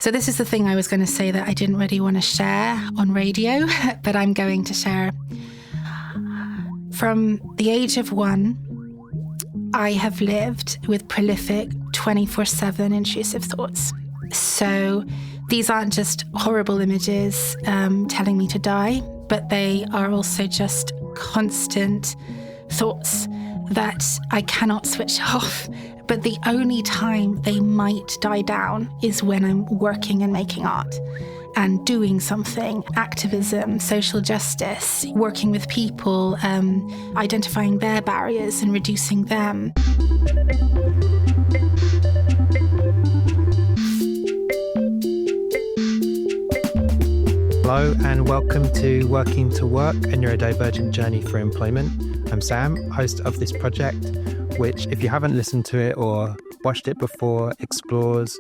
So this is the thing I was going to say that I didn't really want to share on radio, but I'm going to share. From the age of 1, I have lived with prolific 24/7 intrusive thoughts. So these aren't just horrible images telling me to die, but they are also just constant thoughts that I cannot switch off. But the only time they might die down is when I'm working and making art and doing something, activism, social justice, working with people, identifying their barriers and reducing them. Hello and welcome to Working to Work, a neurodivergent journey for employment. I'm Sam, host of this project, which, if you haven't listened to it or watched it before, explores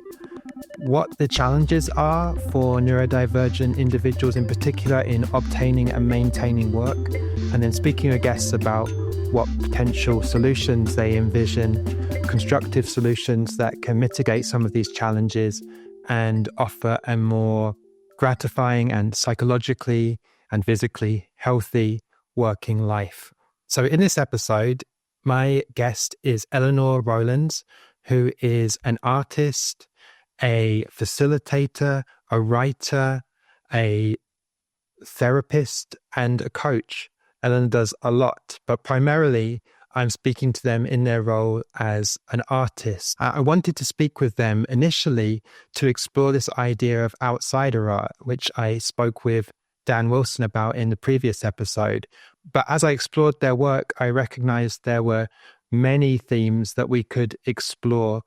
what the challenges are for neurodivergent individuals in particular in obtaining and maintaining work, and then speaking with guests about what potential solutions they envision, constructive solutions that can mitigate some of these challenges and offer a more gratifying and psychologically and physically healthy working life. So in this episode, my guest is Elinor Rowlands, who is an artist, a facilitator, a writer, a therapist, and a coach. Elinor does a lot, but primarily I'm speaking to them in their role as an artist. I wanted to speak with them initially to explore this idea of outsider art, which I spoke with Dan Wilson about in the previous episode. But as I explored their work, I recognized there were many themes that we could explore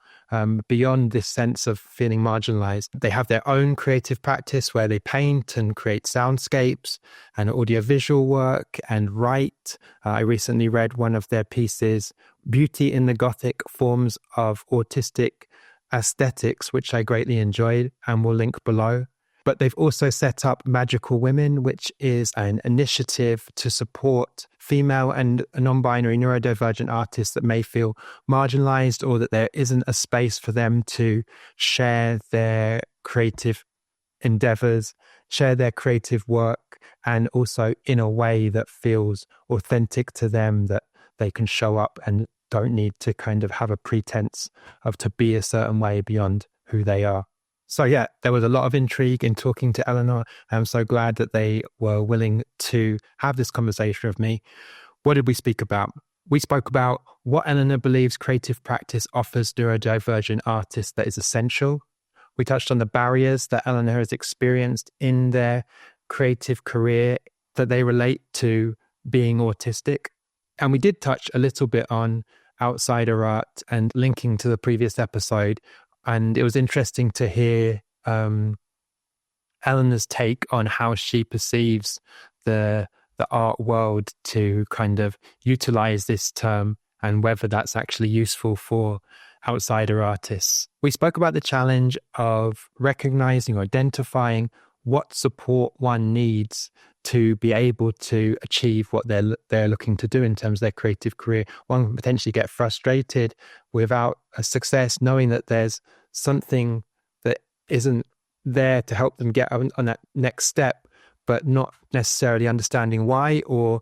beyond this sense of feeling marginalized. They have their own creative practice where they paint and create soundscapes and audiovisual work and write. I recently read one of their pieces, Beauty in the Gothic Forms of Autistic Aesthetics, which I greatly enjoyed and will link below. But they've also set up Magical Women, which is an initiative to support female and non-binary neurodivergent artists that may feel marginalized or that there isn't a space for them to share their creative endeavors, share their creative work, and also in a way that feels authentic to them, that they can show up and don't need to kind of have a pretense of to be a certain way beyond who they are. So yeah, there was a lot of intrigue in talking to Elinor. I'm so glad that they were willing to have this conversation with me. What did we speak about? We spoke about what Elinor believes creative practice offers neurodivergent artists that is essential. We touched on the barriers that Elinor has experienced in their creative career that they relate to being autistic. And we did touch a little bit on outsider art and linking to the previous episode. And it was interesting to hear Elinor's take on how she perceives the art world to kind of utilize this term and whether that's actually useful for outsider artists. We spoke about the challenge of recognizing or identifying what support one needs to be able to achieve what they're looking to do in terms of their creative career. One can potentially get frustrated without a success, knowing that there's something that isn't there to help them get on that next step, but not necessarily understanding why or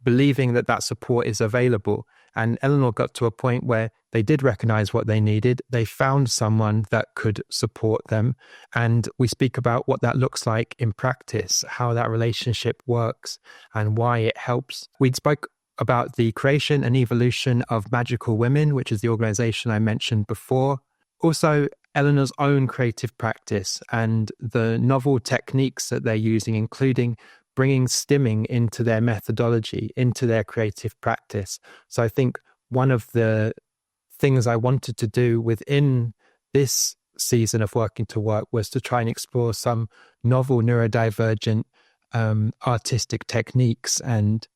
believing that that support is available. And Elinor got to a point where they did recognize what they needed. They found someone that could support them. And we speak about what that looks like in practice, how that relationship works and why it helps. We spoke about the creation and evolution of Magical Women, which is the organization I mentioned before. Also, Elinor's own creative practice and the novel techniques that they're using, including bringing stimming into their methodology, into their creative practice. So I think one of the things I wanted to do within this season of Working to Work was to try and explore some novel neurodivergent artistic techniques and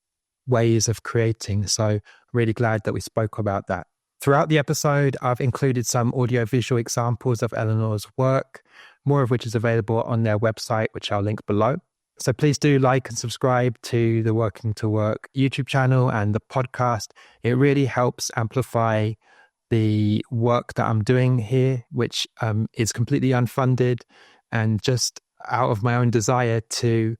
ways of creating. So I'm really glad that we spoke about that. Throughout the episode, I've included some audiovisual examples of Elinor's work, more of which is available on their website, which I'll link below. So please do like and subscribe to the Working to Work YouTube channel and the podcast. It really helps amplify the work that I'm doing here, which is completely unfunded and just out of my own desire to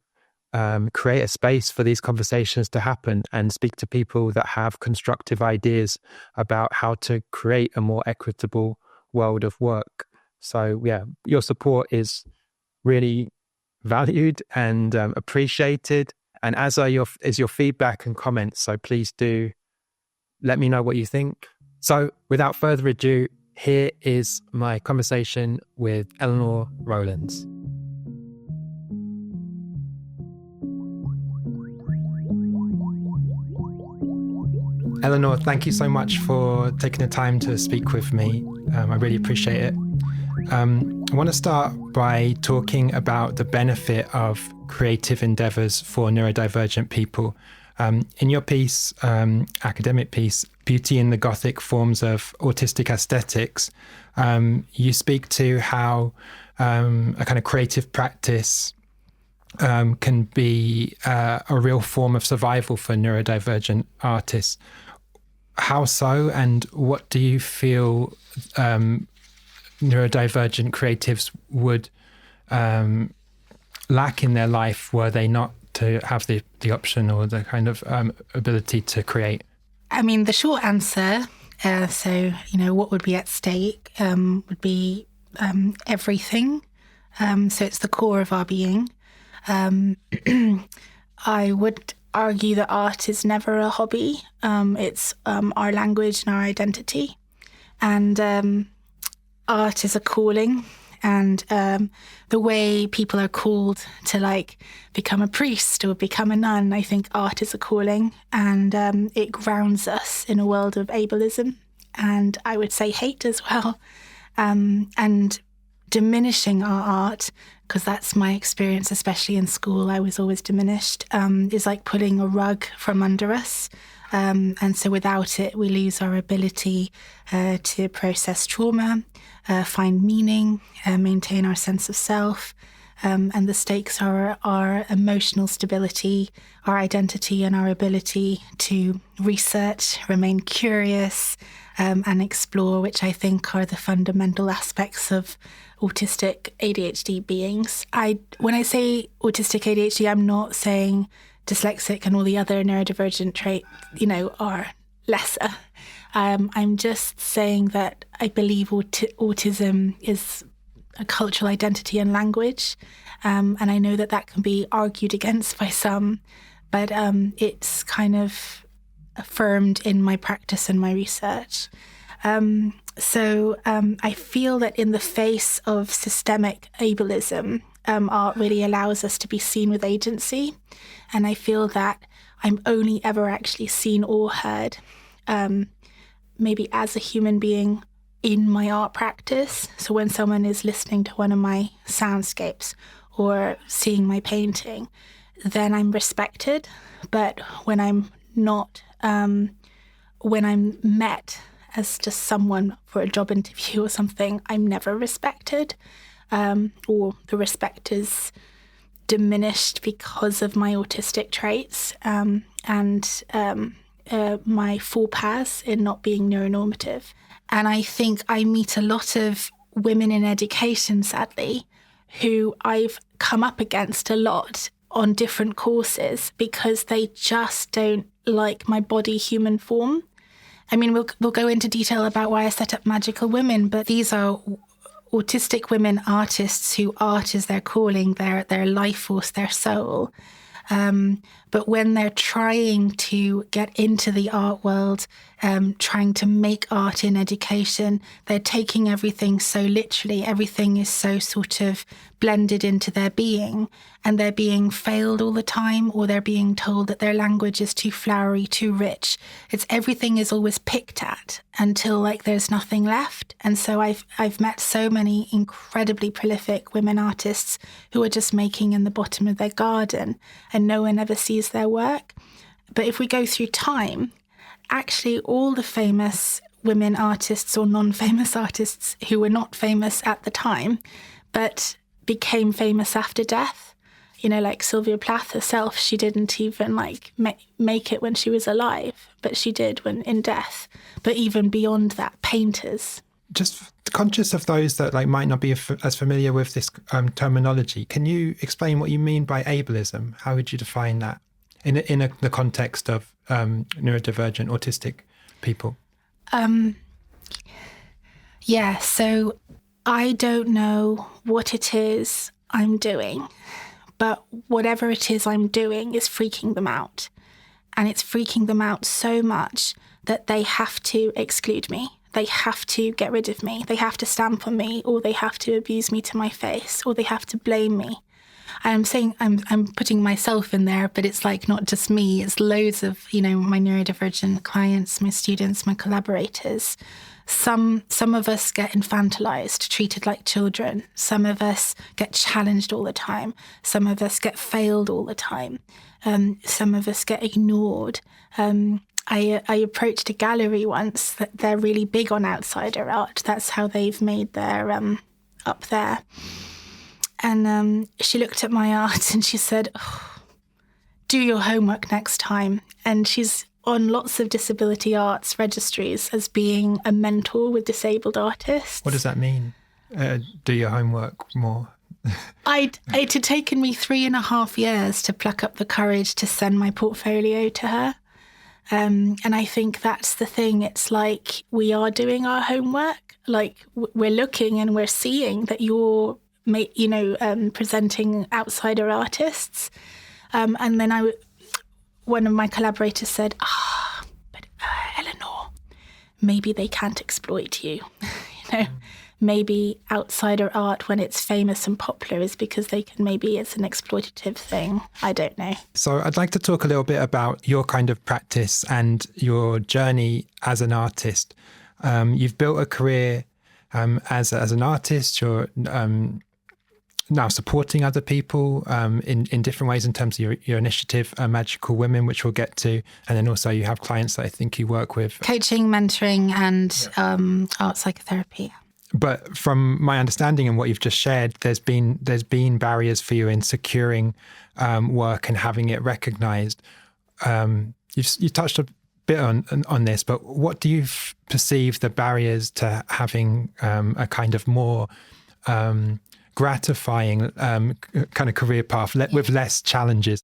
create a space for these conversations to happen and speak to people that have constructive ideas about how to create a more equitable world of work. So yeah, your support is really valued and appreciated, and as is your feedback and comments. So please do let me know what you think. So without further ado, here is my conversation with Elinor Rowlands. Elinor, thank you so much for taking the time to speak with me. I really appreciate it. I want to start by talking about the benefit of creative endeavours for neurodivergent people. In your piece, academic piece, Beauty in the Gothic Forms of Autistic Aesthetics, you speak to how a kind of creative practice can be a real form of survival for neurodivergent artists. How so, and what do you feel neurodivergent creatives would lack in their life were they not to have the option or the kind of ability to create? I mean, the short answer, what would be at stake would be everything. So it's the core of our being. I would argue that art is never a hobby. It's our language and our identity. And art is a calling. And the way people are called to become a priest or become a nun, I think art is a calling, and it grounds us in a world of ableism, and I would say hate as well. And diminishing our art, because that's my experience, especially in school, I was always diminished, is like pulling a rug from under us. And so without it, we lose our ability to process trauma, find meaning, maintain our sense of self. And the stakes are our emotional stability, our identity, and our ability to research, remain curious, and explore, which I think are the fundamental aspects of autistic ADHD beings. When I say autistic ADHD, I'm not saying dyslexic and all the other neurodivergent traits, are lesser. I'm just saying that I believe autism is a cultural identity and language. And I know that can be argued against by some, but it's kind of affirmed in my practice and my research. So I feel that in the face of systemic ableism, art really allows us to be seen with agency. And I feel that I'm only ever actually seen or heard, maybe as a human being in my art practice. So when someone is listening to one of my soundscapes or seeing my painting, then I'm respected. But when I'm not, when I'm met as just someone for a job interview or something, I'm never respected, or the respect is diminished because of my autistic traits and my faux pas in not being neuronormative. And I think I meet a lot of women in education, sadly, who I've come up against a lot on different courses because they just don't like my body human form. I mean, we'll go into detail about why I set up Magical Women, but these are autistic women artists who art is their calling, their life force, their soul. But when they're trying to get into the art world, trying to make art in education, they're taking everything so literally. Everything is so sort of blended into their being, and they're being failed all the time, or they're being told that their language is too flowery, too rich. Everything is always picked at until there's nothing left. And so I've met so many incredibly prolific women artists who are just making in the bottom of their garden, and no one ever sees their work. But if we go through time, actually all the famous women artists or non-famous artists who were not famous at the time, but became famous after death, like Sylvia Plath herself, she didn't even like make it when she was alive, but she did when in death. But even beyond that, painters. Just conscious of those that like might not be as familiar with this terminology, can you explain what you mean by ableism? How would you define that in the context of neurodivergent autistic people? Yeah, so I don't know what it is I'm doing, but whatever it is I'm doing is freaking them out. And it's freaking them out so much that they have to exclude me. They have to get rid of me. They have to stamp on me, or they have to abuse me to my face, or they have to blame me. I'm saying I'm putting myself in there, but it's like not just me. It's loads of, my neurodivergent clients, my students, my collaborators. Some of us get infantilized, treated like children. Some of us get challenged all the time. Some of us get failed all the time. Some of us get ignored. I approached a gallery once that they're really big on outsider art. That's how they've made their up there. And she looked at my art and she said, do your homework next time. And she's on lots of disability arts registries as being a mentor with disabled artists. What does that mean? Do your homework more? It had taken me 3.5 years to pluck up the courage to send my portfolio to her. And I think that's the thing. It's like we are doing our homework. Like we're looking and we're seeing that you're, presenting outsider artists. And then one of my collaborators said, but Elinor, maybe they can't exploit you. Maybe outsider art, when it's famous and popular, is because it's an exploitative thing. I don't know. So I'd like to talk a little bit about your kind of practice and your journey as an artist. You've built a career as an artist. You're now supporting other people in different ways in terms of your initiative, Magical Women, which we'll get to. And then also you have clients that I think you work with. Coaching, mentoring and art psychotherapy. But from my understanding and what you've just shared, there's been barriers for you in securing work and having it recognised. You touched a bit on this, but what do you perceive the barriers to having a kind of more gratifying kind of career path with less challenges?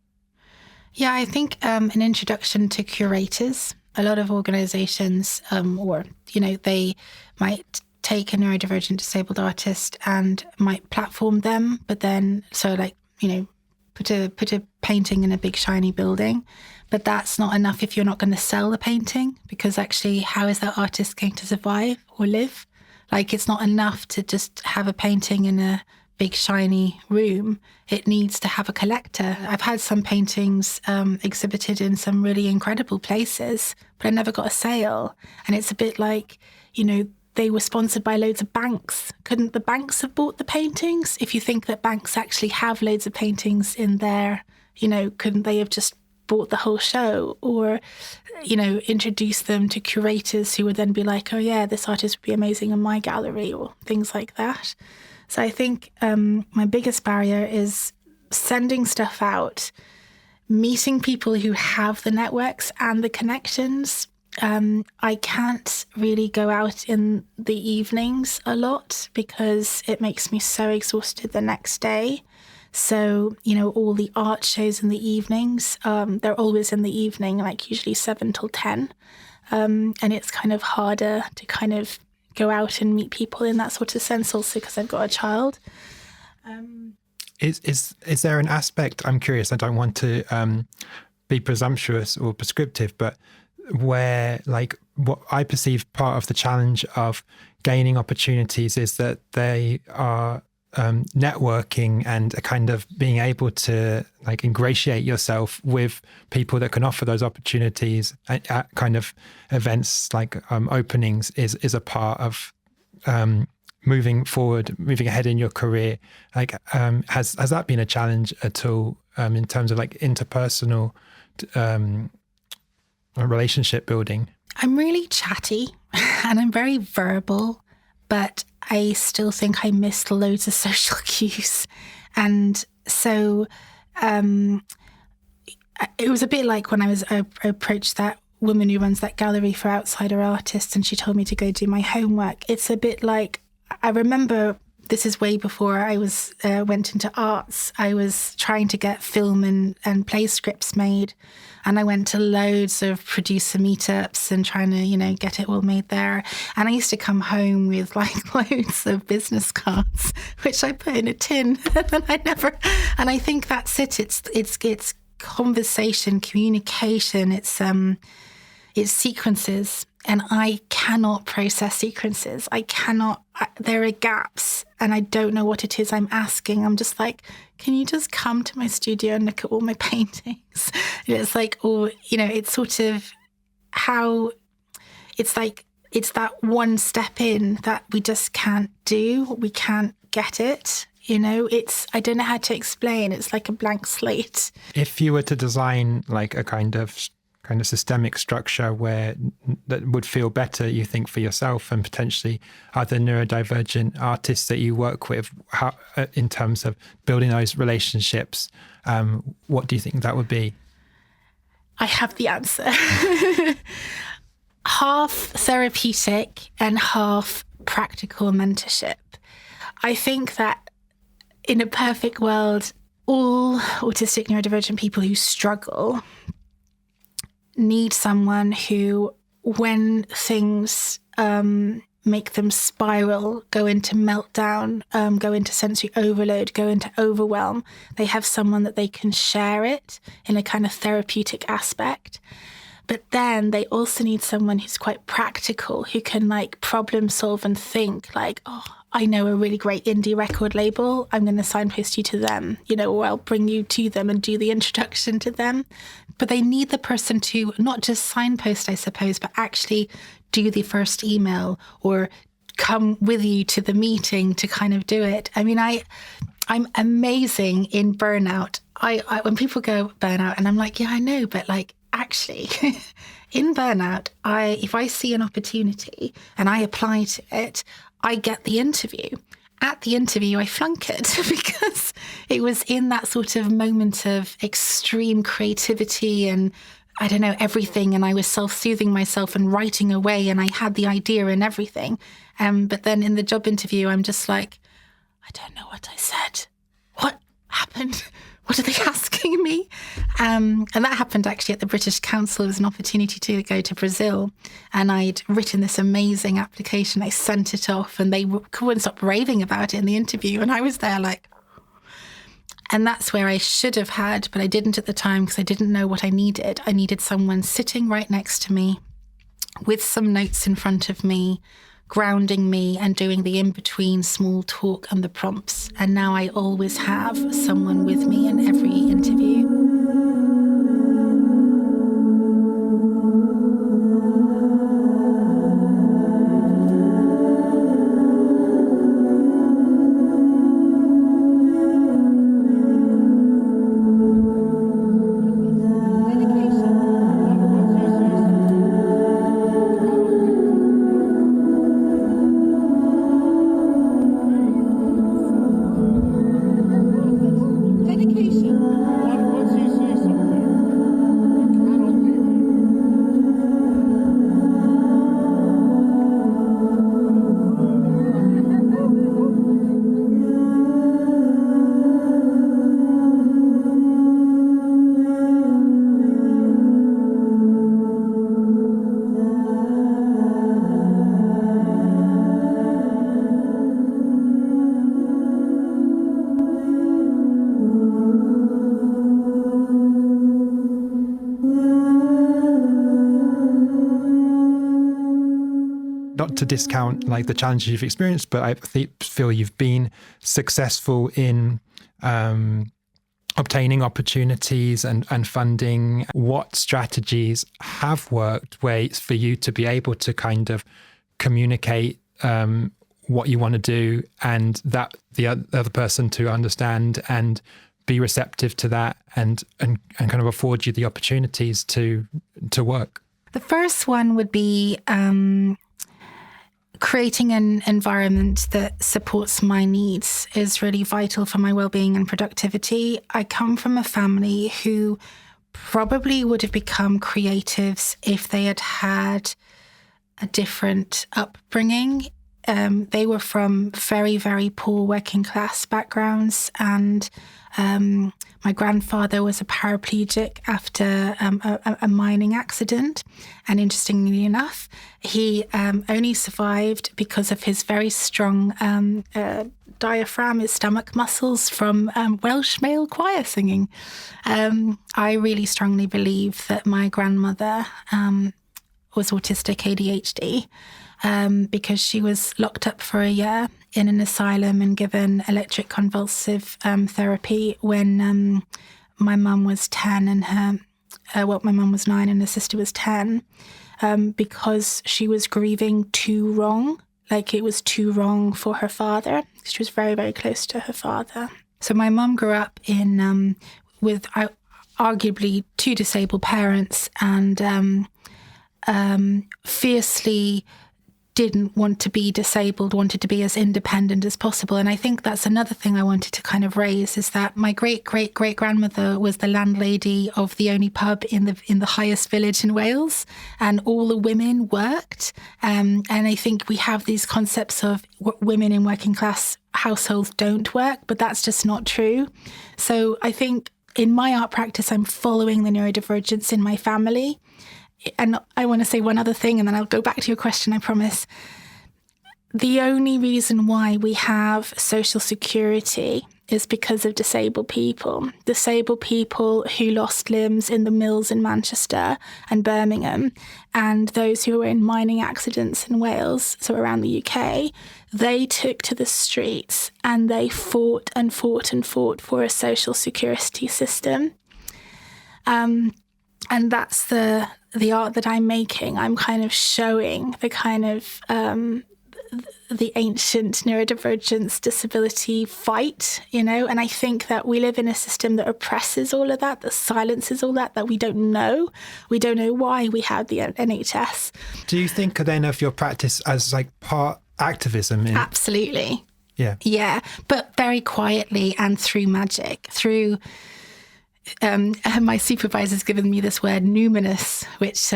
Yeah, I think an introduction to curators. A lot of organisations, they might take a neurodivergent disabled artist and might platform them, but then put a painting in a big shiny building. But that's not enough if you're not going to sell the painting, because actually how is that artist going to survive or live? Like, it's not enough to just have a painting in a big shiny room. It needs to have a collector. I've had some paintings exhibited in some really incredible places, but I never got a sale. And it's a bit like, they were sponsored by loads of banks. Couldn't the banks have bought the paintings? If you think that banks actually have loads of paintings in there, couldn't they have just bought the whole show? Or, introduce them to curators who would then be like, oh yeah, this artist would be amazing in my gallery, or things like that. So I think my biggest barrier is sending stuff out, meeting people who have the networks and the connections. I can't really go out in the evenings a lot because it makes me so exhausted the next day. So, all the art shows in the evenings, they're always in the evening, like usually 7 till 10. And it's kind of harder to kind of go out and meet people in that sort of sense, also because I've got a child. Is there an aspect, I'm curious, I don't want to be presumptuous or prescriptive, but where, like, what I perceive part of the challenge of gaining opportunities is that they are networking and a kind of being able to like ingratiate yourself with people that can offer those opportunities at kind of events like openings is a part of moving ahead in your career. Like, has that been a challenge at all in terms of like interpersonal relationship building? I'm really chatty and I'm very verbal, but I still think I missed loads of social cues. And so it was a bit like when I approached that woman who runs that gallery for outsider artists, and she told me to go do my homework. It's a bit like, I remember, this is way before I went into arts. I was trying to get film and play scripts made, and I went to loads of producer meetups and trying to, get it all made there. And I used to come home with like loads of business cards, which I put in a tin, and I think that's it. It's conversation, communication. It's sequences. And I cannot process sequences. There are gaps, and I don't know what it is I'm asking. I'm just like, can you just come to my studio and look at all my paintings? It's like, it's sort of how, it's like, it's that one step in that we just can't do. We can't get it. I don't know how to explain. It's like a blank slate. If you were to design like a kind of systemic structure where that would feel better, you think, for yourself and potentially other neurodivergent artists that you work with, how, in terms of building those relationships, what do you think that would be? I have the answer. Half therapeutic and half practical mentorship. I think that in a perfect world, all autistic neurodivergent people who struggle need someone who, when things make them spiral, go into meltdown, go into sensory overload, go into overwhelm, they have someone that they can share it in a kind of therapeutic aspect. But then they also need someone who's quite practical, who can like problem solve and think like, oh, I know a really great indie record label, I'm going to signpost you to them, or I'll bring you to them and do the introduction to them. But they need the person to not just signpost, I suppose, but actually do the first email or come with you to the meeting to kind of do it. I mean, I'm amazing in burnout. I when people go burnout, and I'm like, yeah, I know, but like, actually, in burnout, if I see an opportunity and I apply to it, I get the interview. At the interview, I flunk it because it was in that sort of moment of extreme creativity and, I don't know, everything. And I was self-soothing myself and writing away, and I had the idea and everything. But then in the job interview, I'm just like, I don't know what I said. What happened? What are they asking me? And that happened actually at the British Council. It was an opportunity to go to Brazil. And I'd written this amazing application. I sent it off, and they couldn't stop raving about it in the interview. And I was there like, and that's where I should have had, but I didn't at the time because I didn't know what I needed. I needed someone sitting right next to me with some notes in front of me, grounding me and doing the in-between small talk and the prompts. And now I always have someone with me in every interview. Not to discount like the challenges you've experienced, but I feel you've been successful in obtaining opportunities and funding. What strategies have worked ways for you to be able to kind of communicate what you want to do, and that the other person to understand and be receptive to that, and kind of afford you the opportunities to work? The first one would be creating an environment that supports my needs is really vital for my well-being and productivity. I come from a family who probably would have become creatives if they had had a different upbringing. They were from very, very poor working class backgrounds, and my grandfather was a paraplegic after a mining accident. And interestingly enough, he only survived because of his very strong diaphragm, his stomach muscles from Welsh male choir singing. I really strongly believe that my grandmother was autistic ADHD. Because she was locked up for a year in an asylum and given electric convulsive therapy when my mum was 10 and my mum was 9 and her sister was 10, because she was grieving too wrong. Like, it was too wrong for her father. She was very, very close to her father. So my mum grew up in with arguably two disabled parents and fiercely didn't want to be disabled, wanted to be as independent as possible. And I think that's another thing I wanted to kind of raise, is that my great-great-great-grandmother was the landlady of the only pub in the highest village in Wales, and all the women worked. And I think we have these concepts of women in working class households don't work, but that's just not true. So I think in my art practice, I'm following the neurodivergence in my family. And I want to say one other thing, and then I'll go back to your question, I promise. The only reason why we have social security is because of disabled people who lost limbs in the mills in Manchester and Birmingham, and those who were in mining accidents in Wales, so around the UK. They took to the streets and they fought and fought and fought for a social security system. And that's the art that I'm making. I'm kind of showing the kind of the ancient neurodivergence disability fight, and I think that we live in a system that oppresses all of that silences all that we don't know. We don't know why we have the NHS. Do you think then of your practice as like part activism? Absolutely. Yeah. Yeah, but very quietly and through magic, through... my supervisor's given me this word numinous, which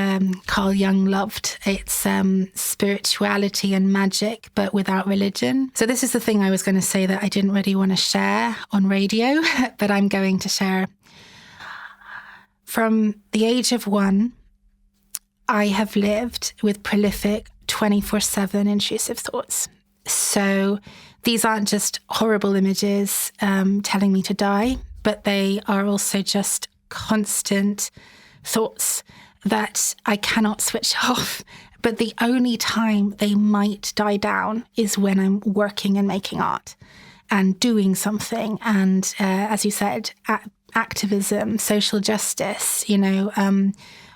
Carl Jung loved. It's spirituality and magic, but without religion. So this is the thing I was going to say that I didn't really want to share on radio, but I'm going to share. From the age of 1, I have lived with prolific 24/7 intrusive thoughts. So these aren't just horrible images telling me to die, but they are also just constant thoughts that I cannot switch off. But the only time they might die down is when I'm working and making art and doing something. And as you said, activism, social justice,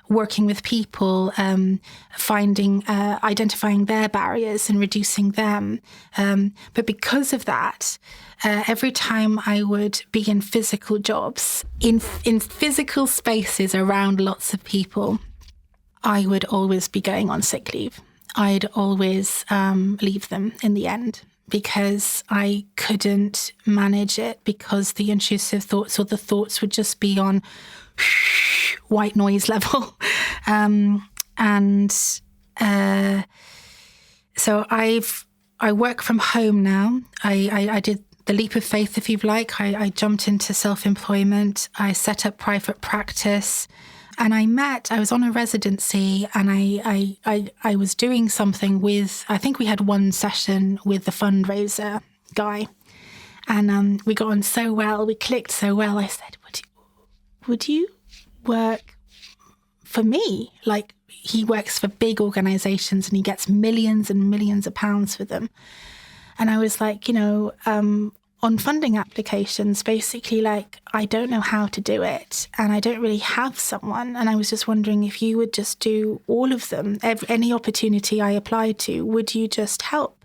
working with people, identifying their barriers and reducing them. But because of that, every time I would be in physical jobs, in physical spaces around lots of people, I would always be going on sick leave. I'd always leave them in the end because I couldn't manage it, because the intrusive thoughts or the thoughts would just be on white noise level. So I work from home now. I did the leap of faith, if you like. I jumped into self-employment. I set up private practice, and I was on a residency, and I was doing something with, I think we had one session with the fundraiser guy, and we got on so well, we clicked so well. I said, would you work for me? Like, he works for big organizations and he gets millions and millions of pounds for them. And I was like, on funding applications, basically, like, I don't know how to do it and I don't really have someone. And I was just wondering if you would just do all of them, any opportunity I applied to, would you just help?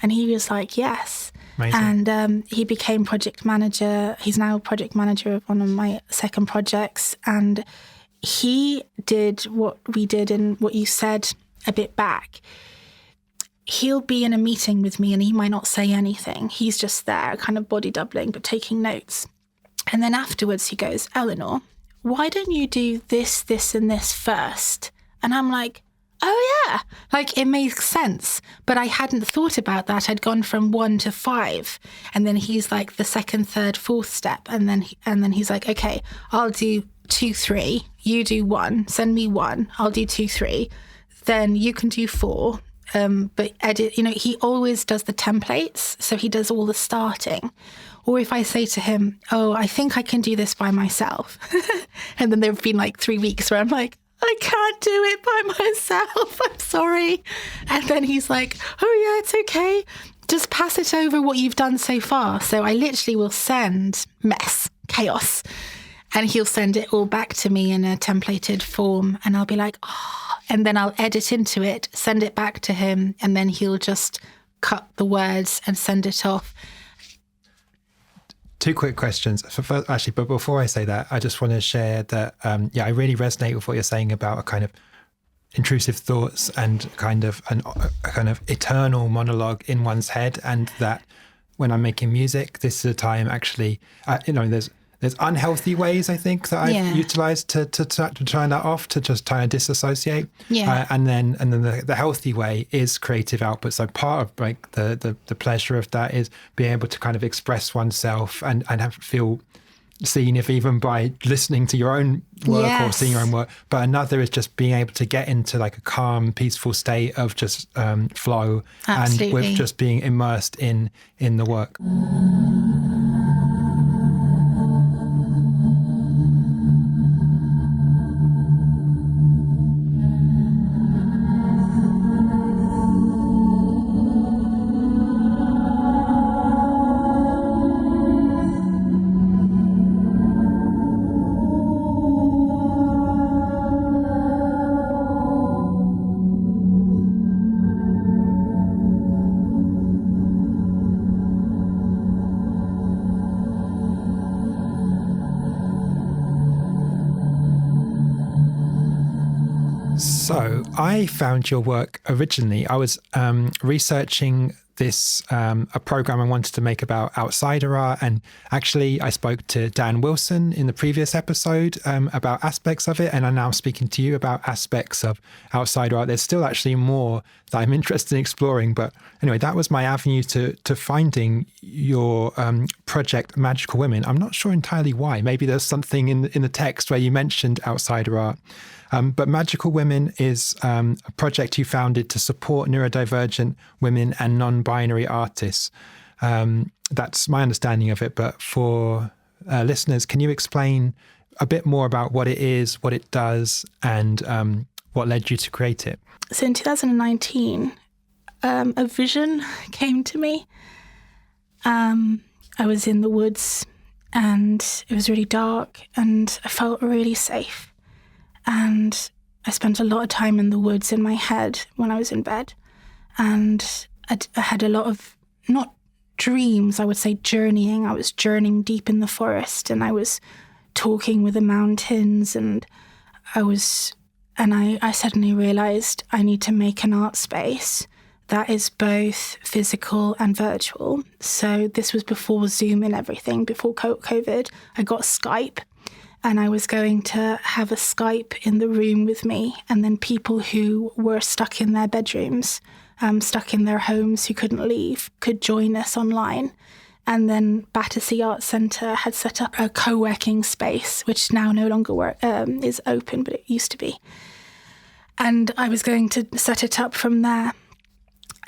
And he was like, yes. Amazing. And he became project manager. He's now project manager of one of my second projects. And he did what we did and what you said a bit back. he'll be in a meeting with me and he might not say anything. He's just there, kind of body doubling, but taking notes. And then afterwards he goes, Elinor, why don't you do this, this, and this first? And I'm like, oh yeah, like it makes sense. But I hadn't thought about that. I'd gone from 1 to 5. And then he's like the second, third, fourth step. And then he's like, okay, I'll do 2, 3. You do 1. Send me 1. I'll do 2, 3. Then you can do 4. But edit, he always does the templates. So he does all the starting. Or if I say to him, oh, I think I can do this by myself. And then there have been like 3 weeks where I'm like, I can't do it by myself. I'm sorry. And then he's like, oh yeah, it's okay. Just pass it over what you've done so far. So I literally will send mess, chaos. And he'll send it all back to me in a templated form. And I'll be like, oh, and then I'll edit into it, send it back to him. And then he'll just cut the words and send it off. 2 quick questions. Actually, but before I say that, I just want to share that, I really resonate with what you're saying about a kind of intrusive thoughts and kind of a kind of eternal monologue in one's head. And that when I'm making music, this is a time actually, there's unhealthy ways, I think, that I've utilised to turn that off, to just try and disassociate. Yeah. And then the healthy way is creative output. So part of like the pleasure of that is being able to kind of express oneself and feel seen, if even by listening to your own work or seeing your own work. But another is just being able to get into like a calm, peaceful state of just flow. Absolutely. And with just being immersed in the work. So I found your work originally. I was researching this, a program I wanted to make about outsider art. And actually, I spoke to Dan Wilson in the previous episode about aspects of it. And I'm now speaking to you about aspects of outsider art. There's still actually more that I'm interested in exploring. But anyway, that was my avenue to finding your project, Magical Women. I'm not sure entirely why. Maybe there's something in the text where you mentioned outsider art. But Magical Women is a project you founded to support neurodivergent women and non-binary artists. That's my understanding of it. But for listeners, can you explain a bit more about what it is, what it does, and what led you to create it? So in 2019, a vision came to me. I was in the woods and it was really dark and I felt really safe. And I spent a lot of time in the woods in my head when I was in bed. And I had a lot of, not dreams, I would say journeying. I was journeying deep in the forest and I was talking with the mountains and I suddenly realised I need to make an art space that is both physical and virtual. So this was before Zoom and everything, before COVID. I got Skype. And I was going to have a Skype in the room with me, and then people who were stuck in their bedrooms, stuck in their homes, who couldn't leave, could join us online. And then Battersea Arts Centre had set up a co-working space, which now no longer is open, but it used to be. And I was going to set it up from there.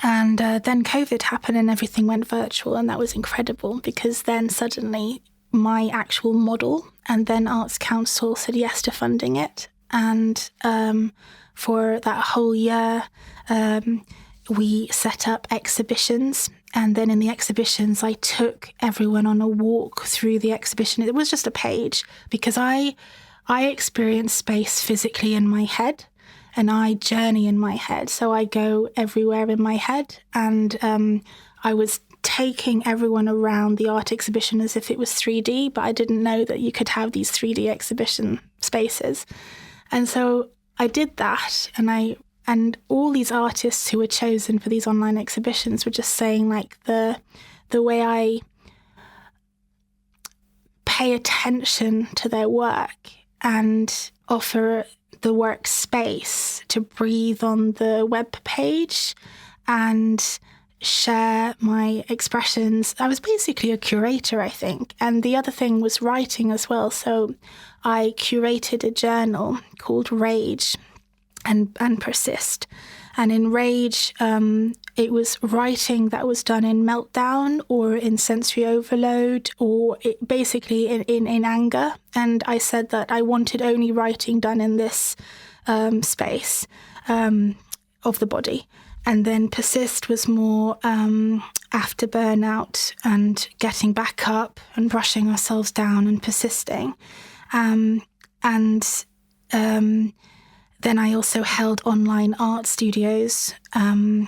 And then COVID happened and everything went virtual, and that was incredible because then suddenly my actual model and then Arts Council said yes to funding it. And for that whole year, we set up exhibitions. And then in the exhibitions, I took everyone on a walk through the exhibition. It was just a page because I experience space physically in my head and I journey in my head. So I go everywhere in my head. And I was taking everyone around the art exhibition as if it was 3D, but I didn't know that you could have these 3D exhibition spaces. And so I did that and I And all these artists who were chosen for these online exhibitions were just saying, like, the way I pay attention to their work and offer the work space to breathe on the web page and share my expressions. I was basically a curator, I think. And the other thing was writing as well. So I curated a journal called Rage and Persist. And in Rage, it was writing that was done in meltdown or in sensory overload or basically in anger. And I said that I wanted only writing done in this space of the body. And then Persist was more after burnout and getting back up and brushing ourselves down and persisting. Then I also held online art studios and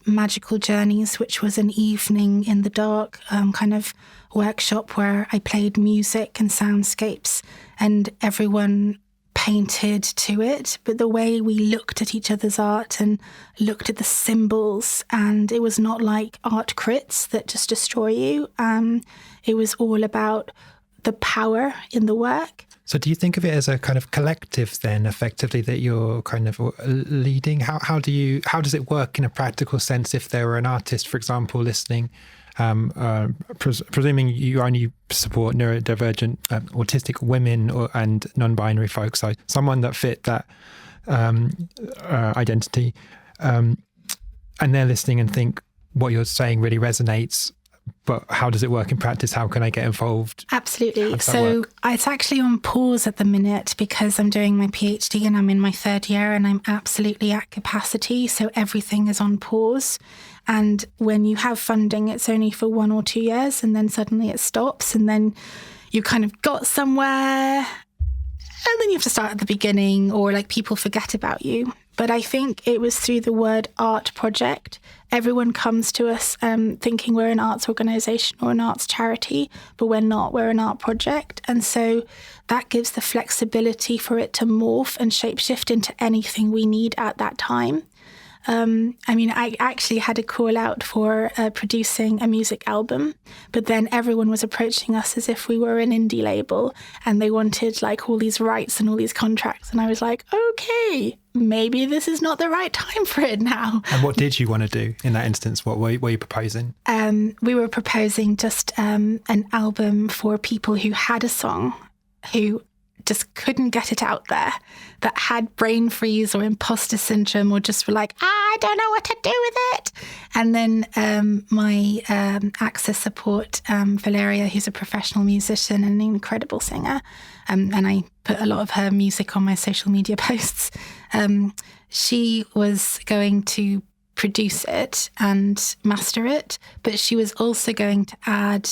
Magical Journeys, which was an evening in the dark kind of workshop where I played music and soundscapes and everyone painted to it. But the way we looked at each other's art and looked at the symbols, and it was not like art crits that just destroy you. It was all about the power in the work. So do you think of it as a kind of collective then, effectively, that you're kind of leading? How does it work in a practical sense if there were an artist, for example, listening, presuming you only support neurodivergent, autistic women and non-binary folks, so someone that fit that identity, and they're listening and think what you're saying really resonates, but how does it work in practice? How can I get involved? Absolutely. So it's actually on pause at the minute because I'm doing my PhD and I'm in my third year and I'm absolutely at capacity. So everything is on pause. And when you have funding, it's only for 1 or 2 years and then suddenly it stops and then you kind of got somewhere and then you have to start at the beginning or like people forget about you. But I think it was through the word art project. Everyone comes to us thinking we're an arts organisation or an arts charity, but we're not. We're an art project. And so that gives the flexibility for it to morph and shapeshift into anything we need at that time. I actually had a call out for producing a music album, but then everyone was approaching us as if we were an indie label and they wanted like all these rights and all these contracts. And I was like, okay, maybe this is not the right time for it now. And what did you want to do in that instance? What were you proposing? We were proposing just an album for people who had a song, who just couldn't get it out there, that had brain freeze or imposter syndrome or just were like, I don't know what to do with it. And then my access support, Valeria, who's a professional musician and an incredible singer, and I put a lot of her music on my social media posts, she was going to produce it and master it, but she was also going to add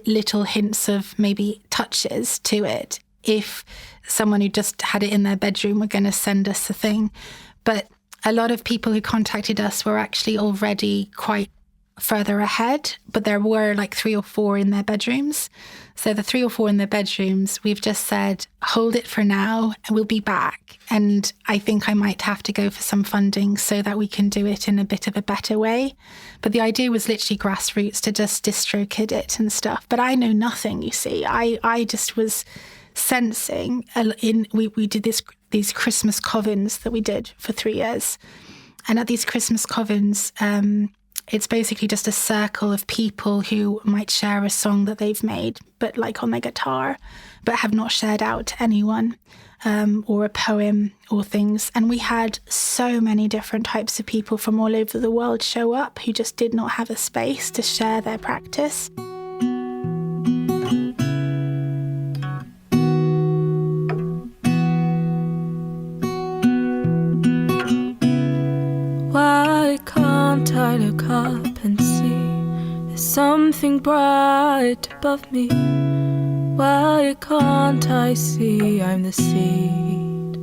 little hints of maybe touches to it if someone who just had it in their bedroom were going to send us a thing. But a lot of people who contacted us were actually already quite further ahead, but there were like 3 or 4 in their bedrooms. So the 3 or 4 in their bedrooms, we've just said, hold it for now and we'll be back. And I think I might have to go for some funding so that we can do it in a bit of a better way. But the idea was literally grassroots to just DistroKid it and stuff. But I know nothing, you see. I just was sensing we did these Christmas covens that we did for 3 years, and at these Christmas covens it's basically just a circle of people who might share a song that they've made but like on their guitar but have not shared out to anyone, or a poem or things. And we had so many different types of people from all over the world show up who just did not have a space to share their practice. Why can't I look up and see there's something bright above me? Why can't I see I'm the seed?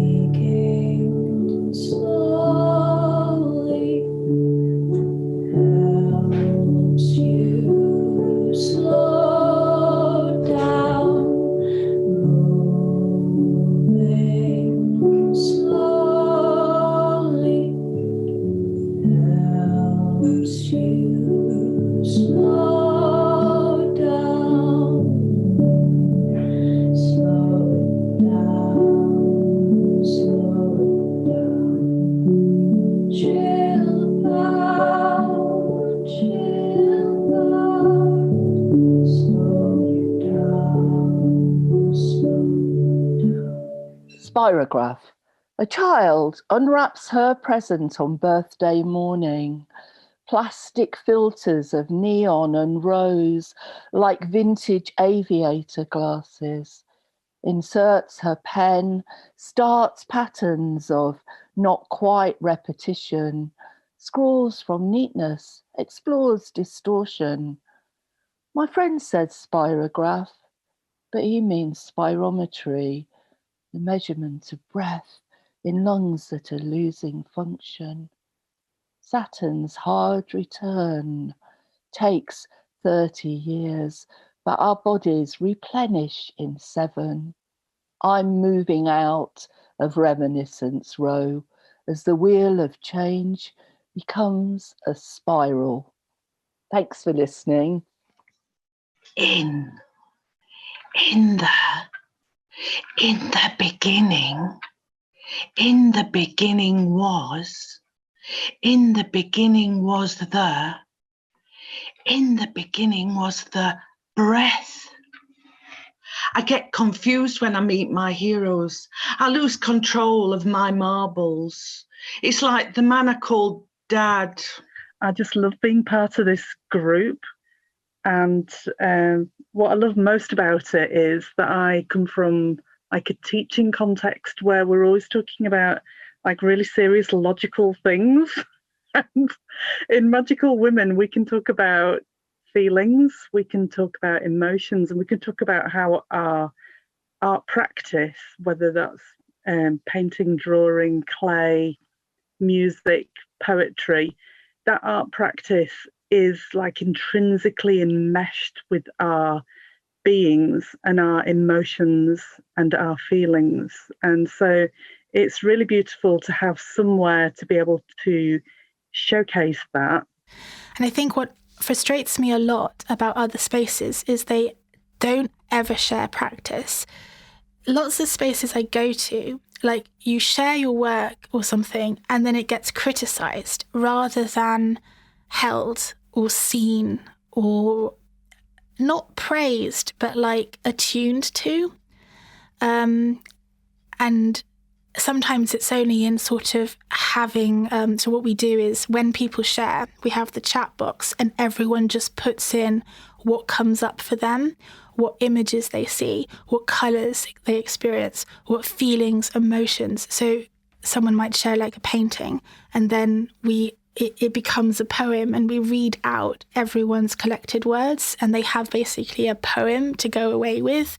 Speaking slowly, Spirograph. A child unwraps her present on birthday morning. Plastic filters of neon and rose like vintage aviator glasses. Inserts her pen, starts patterns of not quite repetition, scrawls from neatness, explores distortion. My friend said spirograph, but he means spirometry, the measurement of breath in lungs that are losing function. Saturn's hard return takes 30 years, but our bodies replenish in 7. I'm moving out of reminiscence row as the wheel of change becomes a spiral. Thanks for listening. In the beginning was, in the beginning was the breath. I get confused when I meet my heroes. I lose control of my marbles. It's like the man I called Dad. I just love being part of this group. And what I love most about it is that I come from like a teaching context where we're always talking about like really serious logical things. And in Magical Women, we can talk about feelings, we can talk about emotions, and we can talk about how our art practice, whether that's painting, drawing, clay, music, poetry, that art practice is like intrinsically enmeshed with our beings and our emotions and our feelings. And so it's really beautiful to have somewhere to be able to showcase that. And I think what frustrates me a lot about other spaces is they don't ever share practice. Lots of spaces I go to, like you share your work or something and then it gets criticised rather than held or seen or not praised, but like attuned to. And sometimes it's only in sort of having, so what we do is when people share, we have the chat box and everyone just puts in what comes up for them, what images they see, what colours they experience, what feelings, emotions. So someone might share like a painting and then it becomes a poem and we read out everyone's collected words and they have basically a poem to go away with.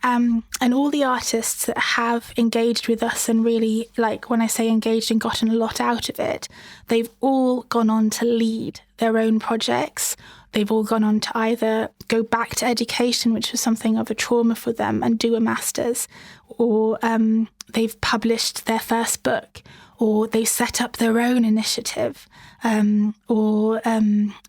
And all the artists that have engaged with us and really, like when I say engaged and gotten a lot out of it, they've all gone on to lead their own projects. They've all gone on to either go back to education, which was something of a trauma for them, and do a master's, or they've published their first book, or they set up their own initiative, or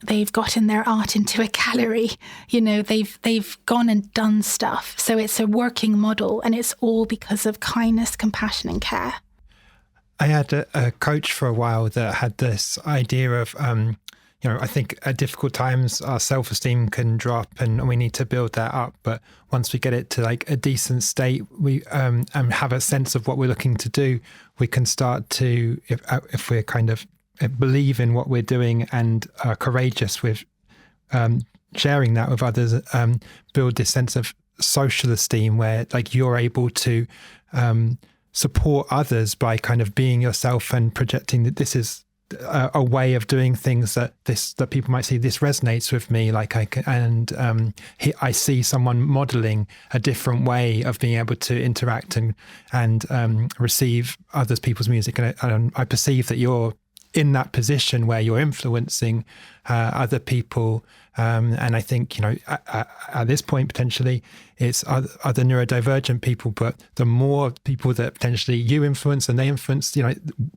they've gotten their art into a gallery. You know, they've gone and done stuff. So it's a working model, and it's all because of kindness, compassion, and care. I had a coach for a while that had this idea of, I think at difficult times our self-esteem can drop and we need to build that up. But once we get it to like a decent state, we and have a sense of what we're looking to do, we can start to, if we're kind of believe in what we're doing and are courageous with sharing that with others, build this sense of social esteem where like you're able to support others by kind of being yourself and projecting that this is a way of doing things that people might see, this resonates with me, like I see someone modeling a different way of being able to interact and receive others people's music, and I perceive that you're in that position where you're influencing other people, and I think at this point potentially it's other neurodivergent people, but the more people that potentially you influence and they influence,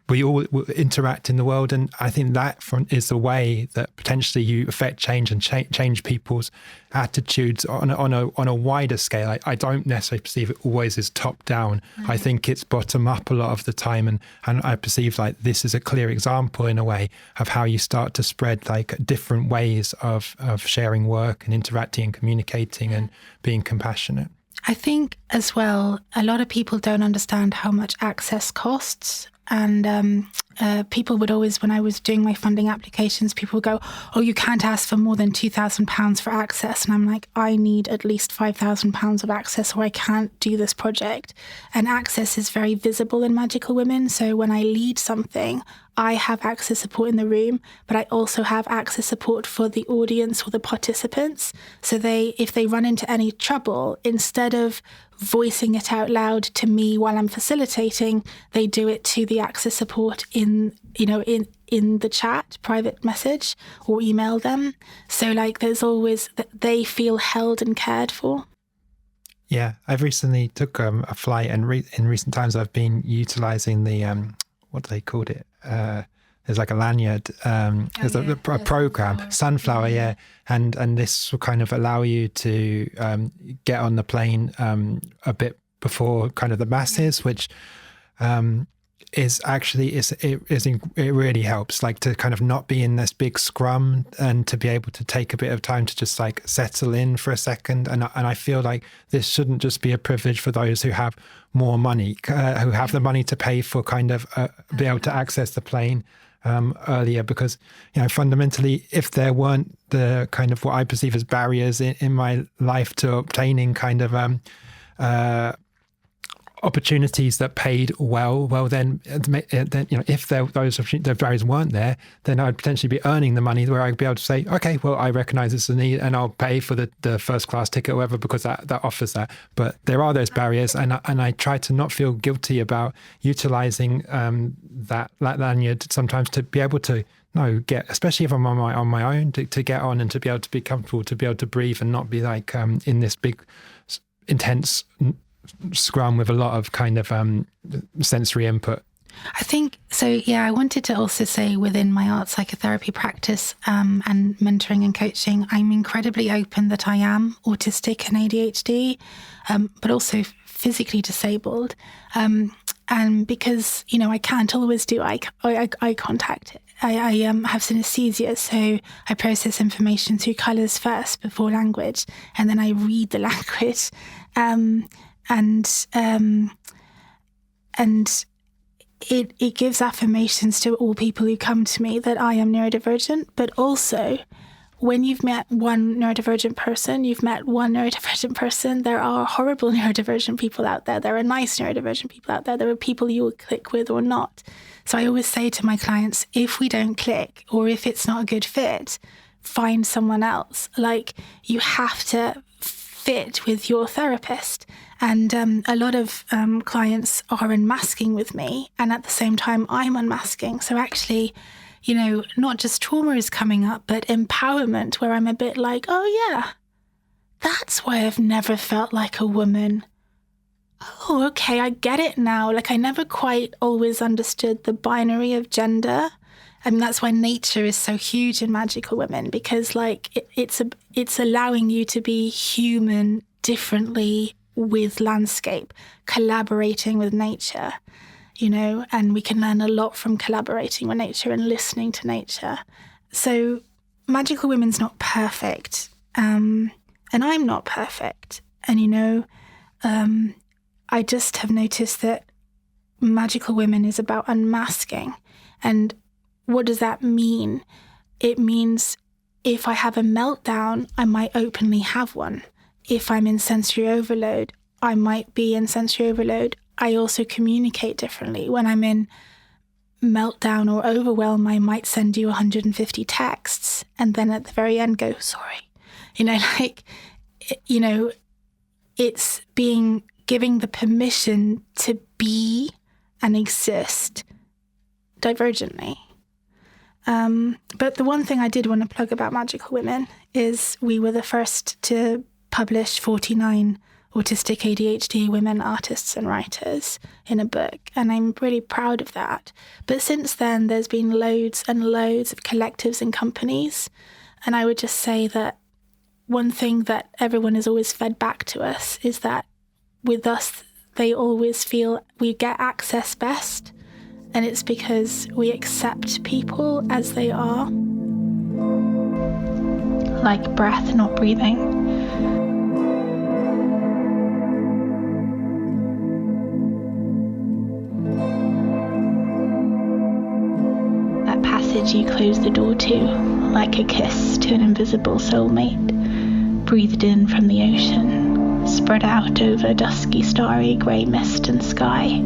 we all interact in the world, and I think that is the way that potentially you affect change and change people's attitudes on a wider scale. I don't necessarily perceive it always as top down. I think it's bottom up a lot of the time, and I perceive like this is a clear example in a way of how you start to spread like different ways of sharing work and interacting and communicating and being compassionate. I think as well, a lot of people don't understand how much access costs. And people would always, when I was doing my funding applications, people would go, oh, you can't ask for more than £2,000 for access. And I'm like, I need at least £5,000 of access or I can't do this project. And access is very visible in Magical Women. So when I lead something, I have access support in the room, but I also have access support for the audience or the participants. So if they run into any trouble, instead of voicing it out loud to me while I'm facilitating, they do it to the access support in the chat, private message, or email them. So there's always, they feel held and cared for. Yeah, I've recently took a flight, and in recent times I've been utilising the what do they called it? There's like a lanyard. There's a program, Sunflower, yeah, and this will kind of allow you to get on the plane a bit before kind of the masses, which is actually it really helps, like to kind of not be in this big scrum and to be able to take a bit of time to just like settle in for a second. And I feel like this shouldn't just be a privilege for those who have more money, who have the money to pay for kind of be able to access the plane earlier, because fundamentally, if there weren't the kind of what I perceive as barriers in my life to obtaining kind of opportunities that paid well, then if those barriers weren't there, then I'd potentially be earning the money where I'd be able to say, okay, well, I recognise it's a need and I'll pay for the first class ticket or whatever, because that offers that. But there are those barriers, and I try to not feel guilty about utilising that lanyard sometimes to be able to get, especially if I'm on my own, to get on and to be able to be comfortable, to be able to breathe and not be like in this big intense scrum with a lot of kind of sensory input. I think so. Yeah, I wanted to also say within my art psychotherapy practice and mentoring and coaching, I'm incredibly open that I am autistic and ADHD, but also physically disabled. And because, I can't always do eye contact. I have synesthesia, so I process information through colours first before language, and then I read the language. And it gives affirmations to all people who come to me that I am neurodivergent. But also, when you've met one neurodivergent person, you've met one neurodivergent person. There are horrible neurodivergent people out there. There are nice neurodivergent people out there. There are people you will click with or not. So I always say to my clients, if we don't click or if it's not a good fit, find someone else. You have to fit with your therapist. And a lot of clients are unmasking with me, and at the same time I'm unmasking. So actually, not just trauma is coming up, but empowerment, where I'm a bit like, oh yeah, that's why I've never felt like a woman. Oh, okay, I get it now. I never quite always understood the binary of gender. I mean, that's why nature is so huge in Magical Women, because it's allowing you to be human differently with landscape, collaborating with nature, and we can learn a lot from collaborating with nature and listening to nature. So Magical Women's not perfect, and I'm not perfect. And, I just have noticed that Magical Women is about unmasking. And what does that mean? It means if I have a meltdown, I might openly have one. If I'm in sensory overload, I might be in sensory overload. I also communicate differently. When I'm in meltdown or overwhelm, I might send you 150 texts and then at the very end go, sorry. It's giving the permission to be and exist divergently. But the one thing I did want to plug about Magical Women is we were the first to publish 49 autistic ADHD women artists and writers in a book, and I'm really proud of that. But since then, there's been loads and loads of collectives and companies, and I would just say that one thing that everyone has always fed back to us is that with us, they always feel we get access best, and it's because we accept people as they are. Like breath, not breathing. did you close the door to, like a kiss to an invisible soulmate, breathed in from the ocean, spread out over dusky, starry, grey mist and sky.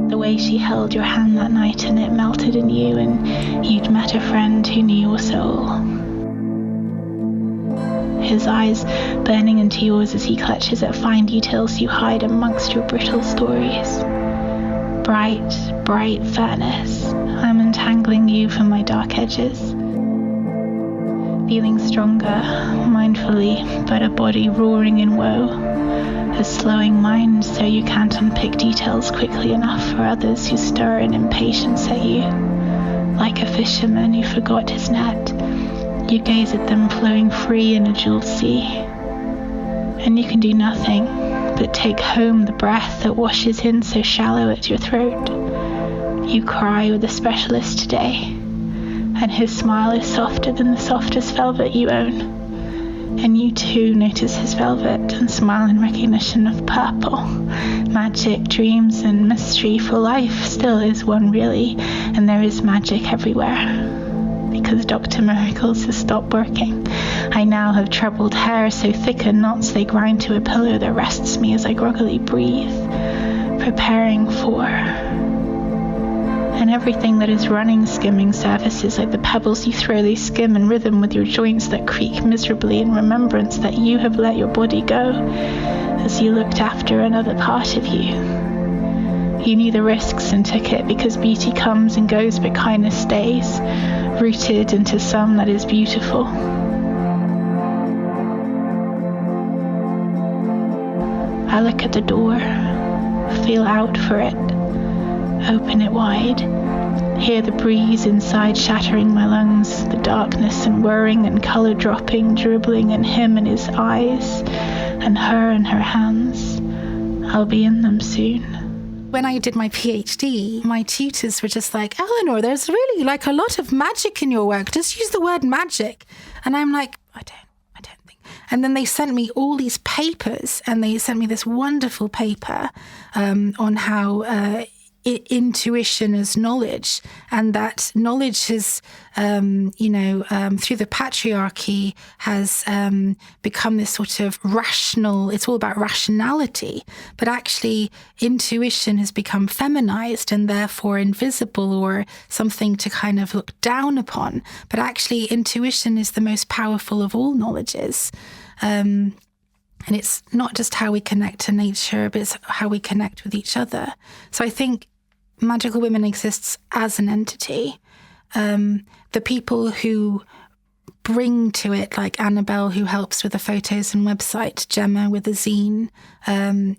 The way she held your hand that night and it melted in you, and you'd met a friend who knew your soul. His eyes burning into yours as he clutches at fine details you hide amongst your brittle stories. Bright, bright furnace, I'm untangling you from my dark edges. Feeling stronger, mindfully, but a body roaring in woe. A slowing mind so you can't unpick details quickly enough for others who stir in impatience at you. Like a fisherman who forgot his net, you gaze at them flowing free in a jeweled sea. And you can do nothing but take home the breath that washes in so shallow at your throat. You cry with a specialist today, and his smile is softer than the softest velvet you own. And you too notice his velvet and smile in recognition of purple. Magic, dreams and mystery, for life still is one really, and there is magic everywhere. Because Dr. Miracles has stopped working, I now have troubled hair so thick and knots they grind to a pillow that rests me as I groggily breathe, preparing for. And everything that is running, skimming surfaces like the pebbles you throw, they skim in rhythm with your joints that creak miserably in remembrance that you have let your body go as you looked after another part of you. You knew the risks and took it because beauty comes and goes but kindness stays, rooted into some that is beautiful. I look at the door, feel out for it, open it wide, hear the breeze inside shattering my lungs, the darkness and whirring and colour dropping, dribbling in him and his eyes, and her and her hands. I'll be in them soon. When I did my PhD, my tutors were just like, Elinor, there's really like a lot of magic in your work. Just use the word magic. And I'm like, I don't think. And then they sent me all these papers, and they sent me this wonderful paper on how intuition is knowledge, and that knowledge has, through the patriarchy has become this sort of rational, it's all about rationality, but actually intuition has become feminized and therefore invisible or something to kind of look down upon. But actually intuition is the most powerful of all knowledges. And it's not just how we connect to nature, but it's how we connect with each other. So I think Magical Women exists as an entity. The people who bring to it, like Annabelle, who helps with the photos and website, Gemma with the zine,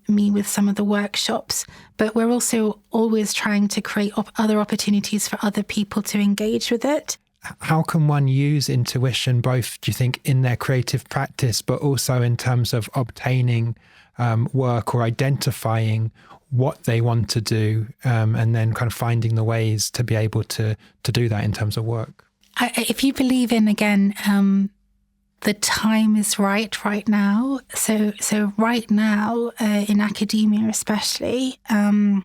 me with some of the workshops. But we're also always trying to create other opportunities for other people to engage with it. How can one use intuition, both, do you think, in their creative practice, but also in terms of obtaining work or identifying what they want to do, and then kind of finding the ways to be able to do that in terms of work? If you believe in, again, the time is right now. So right now, in academia especially, and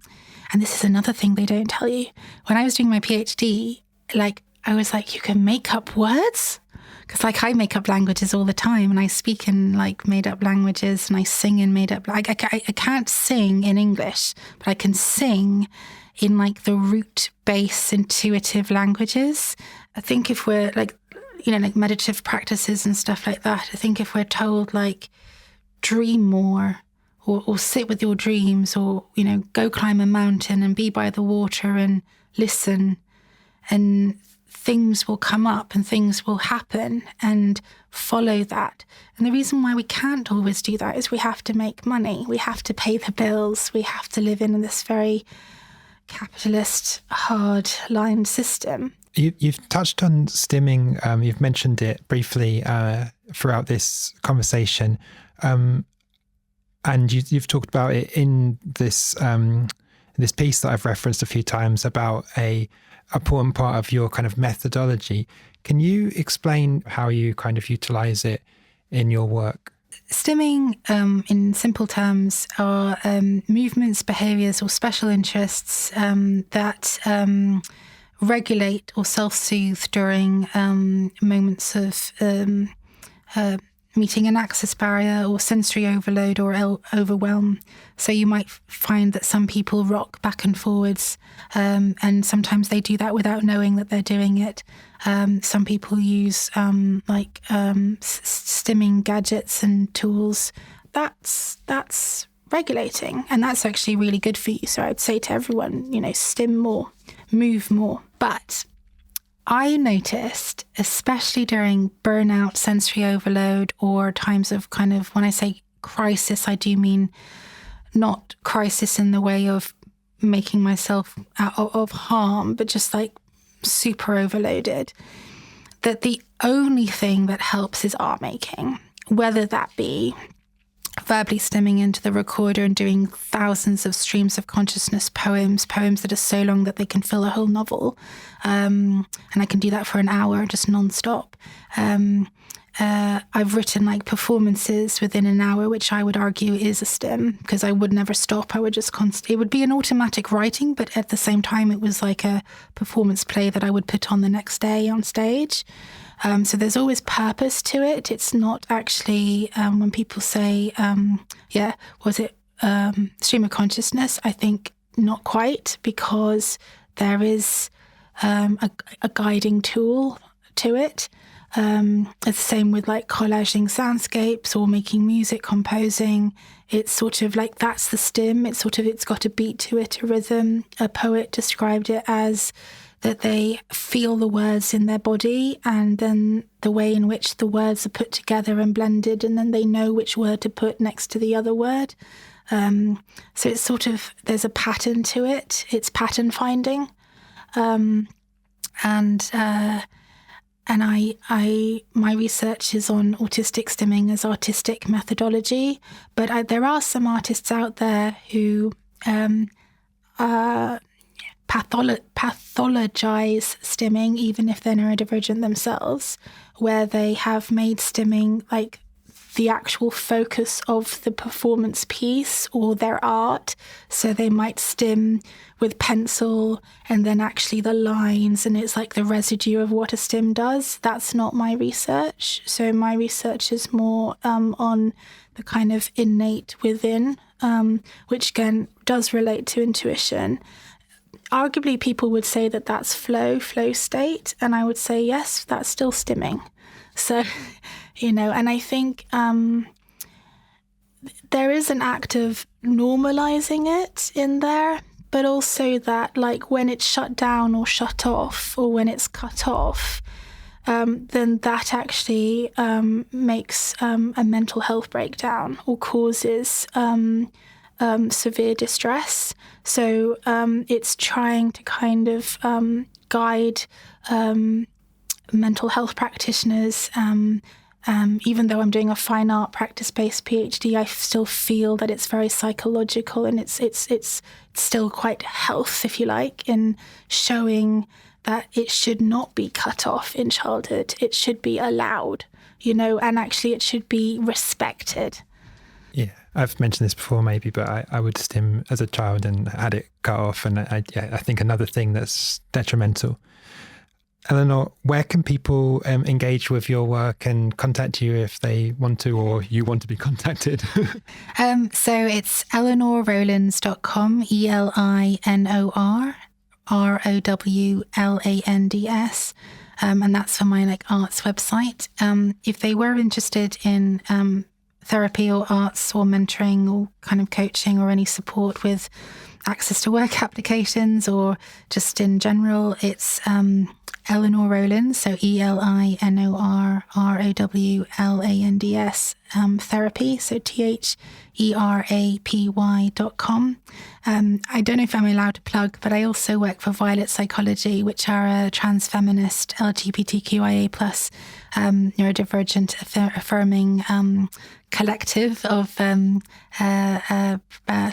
this is another thing they don't tell you. When I was doing my PhD, I was like, you can make up words? Because I make up languages all the time, and I speak in made up languages, and I sing in made up. I can't sing in English, but I can sing in the root base intuitive languages. I think if we're meditative practices and stuff like that, I think if we're told dream more, or sit with your dreams, or go climb a mountain and be by the water and listen, and things will come up and things will happen, and follow that. And the reason why we can't always do that is we have to make money. We have to pay the bills. We have to live in this very capitalist, hard-lined system. You've touched on stimming. You've mentioned it briefly throughout this conversation. And you've talked about it in this piece that I've referenced a few times about a important part of your kind of methodology. Can you explain how you kind of utilize it in your work? Stimming, in simple terms, are movements, behaviours or special interests that regulate or self-soothe during moments of meeting an access barrier or sensory overload or overwhelm. So you might find that some people rock back and forwards, and sometimes they do that without knowing that they're doing it. Some people use stimming gadgets and tools. That's regulating, and that's actually really good for you. So I'd say to everyone, stim more, move more. But I noticed, especially during burnout, sensory overload, or times of when I say crisis, I do mean not crisis in the way of making myself out of harm, but just like super overloaded, that the only thing that helps is art making, whether that be verbally stimming into the recorder and doing thousands of streams of consciousness poems that are so long that they can fill a whole novel. And I can do that for an hour, just nonstop. I've written performances within an hour, which I would argue is a stim, because I would never stop. I would just it would be an automatic writing, but at the same time, it was like a performance play that I would put on the next day on stage. So there's always purpose to it. It's not actually, when people say, was it stream of consciousness? I think not quite, because there is a guiding tool to it. It's the same with collaging soundscapes or making music, composing. It's sort of that's the stim. It's got a beat to it, a rhythm. A poet described it as that they feel the words in their body, and then the way in which the words are put together and blended, and then they know which word to put next to the other word. So it's there's a pattern to it. It's pattern finding. And my research is on autistic stimming as artistic methodology, but there are some artists out there who pathologize stimming, even if they're neurodivergent themselves, where they have made stimming the actual focus of the performance piece or their art. So they might stim with pencil and then actually the lines, and it's the residue of what a stim does. That's not my research. So my research is more on the kind of innate within, which again does relate to intuition. Arguably, people would say that that's flow state, and I would say, yes, that's still stimming. So, and I think there is an act of normalizing it in there, but also that when it's shut down or shut off, or when it's cut off, then that actually makes a mental health breakdown or causes severe distress. So it's trying to kind of guide mental health practitioners. Even though I'm doing a fine art practice-based PhD, I still feel that it's very psychological, and it's still quite health, if you like, in showing that it should not be cut off in childhood. It should be allowed, and actually it should be respected. Yeah, I've mentioned this before maybe, but I would stim as a child and had it cut off. And I think another thing that's detrimental. Elinor, where can people engage with your work and contact you if they want to, or you want to be contacted? So it's elinorrowlands.com, ELINOR and that's for my arts website. If they were interested in therapy or arts or mentoring or kind of coaching or any support with access to work applications or just in general, it's Elinor Rowlands, so ELINORROWLANDS therapy, so THERAPY.com. I don't know if I'm allowed to plug, but I also work for Violet Psychology, which are a trans feminist LGBTQIA+ neurodivergent affirming collective of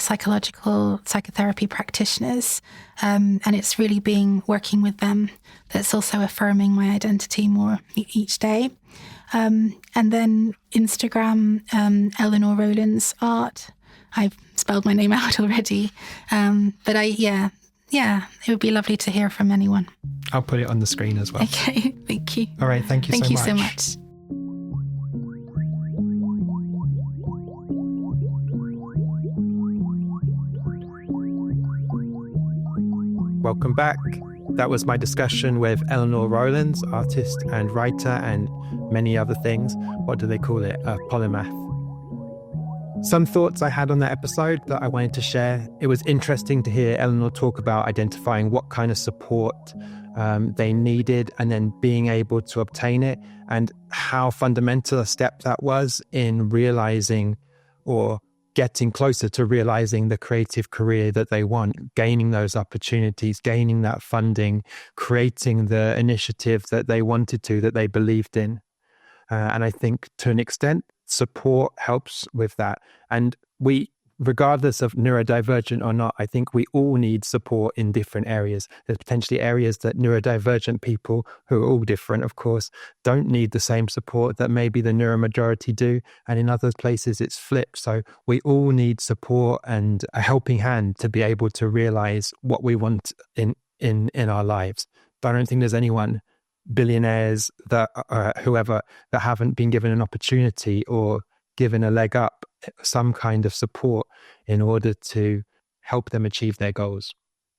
psychological psychotherapy practitioners, and it's really working with them that's also affirming my identity more each day. And then Instagram, Elinor Rowlands Art. I've spelled my name out already, but yeah, it would be lovely to hear from anyone. I'll put it on the screen as well. Okay, thank you. All right, thank you so much. Thank you so much. Welcome back. That was my discussion with Elinor Rowlands, artist and writer and many other things. What do they call it? A polymath. Some thoughts I had on that episode that I wanted to share. It was interesting to hear Elinor talk about identifying what kind of support they needed and then being able to obtain it, and how fundamental a step that was in realizing or getting closer to realizing the creative career that they want, gaining those opportunities, gaining that funding, creating the initiative that they wanted to, that they believed in. And I think to an extent, support helps with that. And we, regardless of neurodivergent or not, I think we all need support in different areas. There's potentially areas that neurodivergent people, who are all different, of course, don't need the same support that maybe the neuromajority do. And in other places, it's flipped. So we all need support and a helping hand to be able to realize what we want in our lives. But I don't think there's anyone, billionaires, that whoever, that haven't been given an opportunity or given a leg up, some kind of support in order to help them achieve their goals.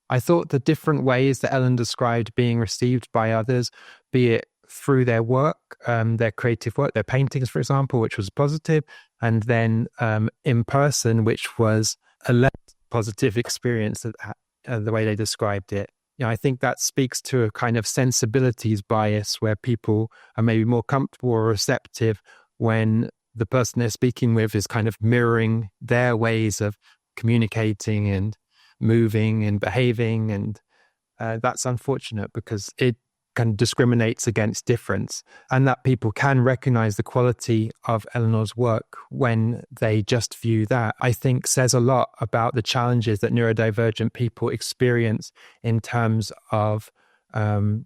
I thought the different ways that Ellen described being received by others, be it through their work, their creative work, their paintings, for example, which was positive, and then in person, which was a less positive experience, the way they described it. You know, I think that speaks to a kind of sensibilities bias where people are maybe more comfortable or receptive when the person they're speaking with is kind of mirroring their ways of communicating and moving and behaving. And that's unfortunate because it kind of discriminates against difference, and that people can recognize the quality of Elinor's work when they just view that, I think says a lot about the challenges that neurodivergent people experience in terms of highlighting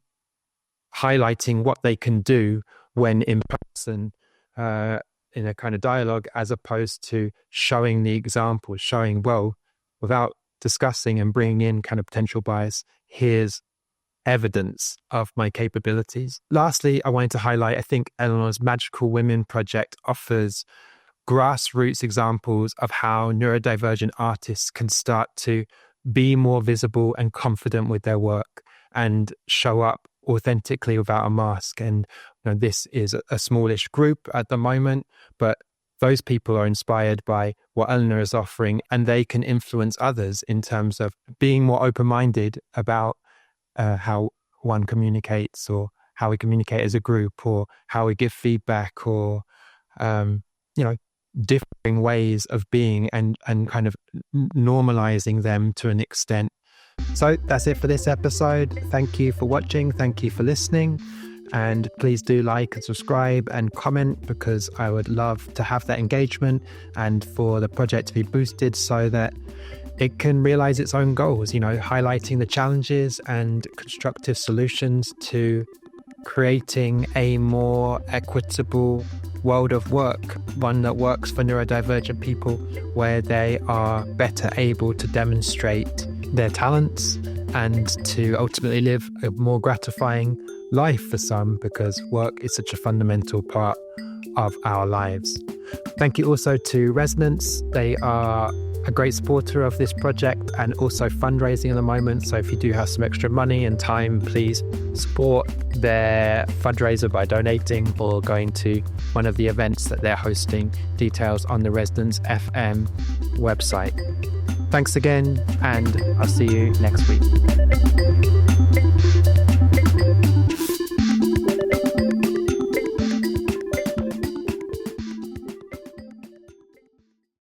what they can do when in person, in a kind of dialogue, as opposed to showing the example, showing, well, without discussing and bringing in kind of potential bias, here's evidence of my capabilities. Lastly, I wanted to highlight, I think Elinor's Magical Women project offers grassroots examples of how neurodivergent artists can start to be more visible and confident with their work and show up authentically without a mask. And you know, this is a smallish group at the moment, but those people are inspired by what Elinor is offering, and they can influence others in terms of being more open-minded about how one communicates, or how we communicate as a group, or how we give feedback, or differing ways of being, and kind of normalizing them to an extent. So that's it for this episode. Thank you for watching. Thank you for listening. And please do like and subscribe and comment, because I would love to have that engagement and for the project to be boosted so that it can realize its own goals, highlighting the challenges and constructive solutions to creating a more equitable world of work, one that works for neurodivergent people, where they are better able to demonstrate their talents and to ultimately live a more gratifying life for some, because work is such a fundamental part of our lives. Thank you also to Resonance. They are a great supporter of this project and also fundraising at the moment. So if you do have some extra money and time, please support their fundraiser by donating or going to one of the events that they're hosting. Details on the Resonance FM website. Thanks again, and I'll see you next week.